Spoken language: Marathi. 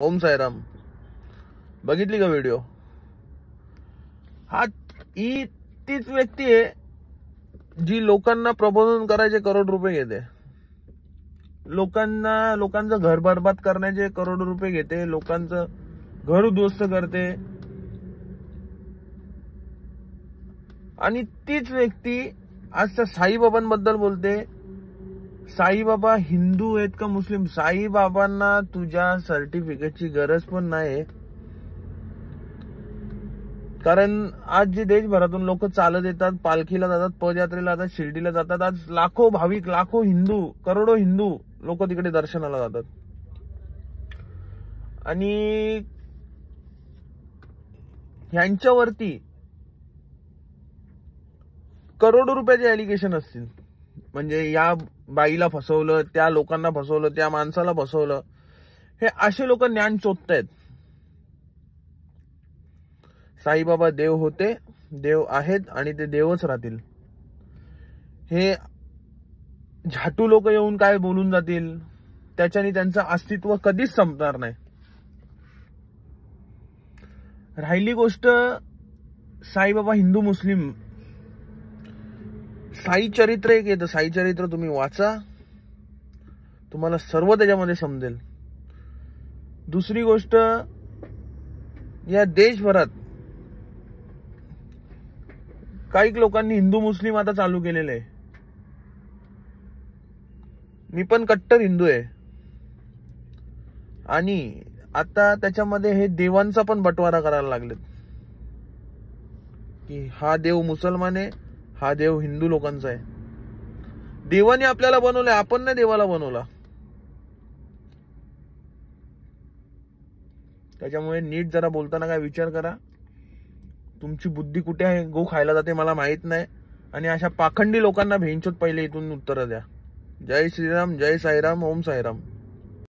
ओम साईराम. बघितली का व्हिडिओ? ही तीच व्यक्ती आहे जी लोकांना प्रबोधन करायचे करोड रुपये घेते, लोकांचं घर बरबाद करण्याचे करोड रुपये घेते, लोकांचं घर उद्ध्वस्त करते. आणि तीच व्यक्ती आज त्या साईबाबांबद्दल बोलते. साईबाबा हिंदू आहेत का मुस्लिम? साईबाबांना तुझ्या सर्टिफिकेटची गरज पण नाही, कारण आज जे देशभरातून लोक चालत येतात, पालखीला जातात, पदयात्रेला जातात, शिर्डीला जातात. आज लाखो भाविक, लाखो हिंदू, करोडो हिंदू लोक तिकडे दर्शनाला जातात. आणि ह्यांच्यावरती करोडो रुपयाचे ऍलिगेशन असतील. म्हणजे या बाईला फसवलं, त्या लोकांना फसवलं, त्या माणसाला फसवलं. हे असे लोक ज्ञान चोरतायत. साईबाबा देव होते, देव आहेत आणि ते देवच राहतील. हे झाटू लोक येऊन काय बोलून जातील, त्याच्याने त्यांचं अस्तित्व कधीच संपणार नाही. राहिली गोष्ट साईबाबा हिंदू मुस्लिम, साई चरित्र एक येतं. साई चरित्र तुम्ही वाचा, तुम्हाला सर्व त्याच्यामध्ये समजेल. दुसरी गोष्ट, या देशभरात काही लोकांनी हिंदू मुस्लिम आता चालू केलेलं आहे. मी पण कट्टर हिंदू आहे. आणि आता त्याच्यामध्ये हे देवांचा पण बंटवारा करायला लागलेत, की हा देव मुसलमान आहे, हा देव हिंदू लोकांचा आहे. देवाने आपल्याला बनवलंय, आपण नाही देवाला बनवला. त्याच्यामुळे नीट जरा बोलताना काय विचार करा. तुमची बुद्धी कुठे आहे, गो खायला जाते मला माहित नाही. आणि अशा पाखंडी लोकांना भेंचोत पहिले इथून उत्तर द्या. जय श्रीराम, जय साईराम, ओम साईराम.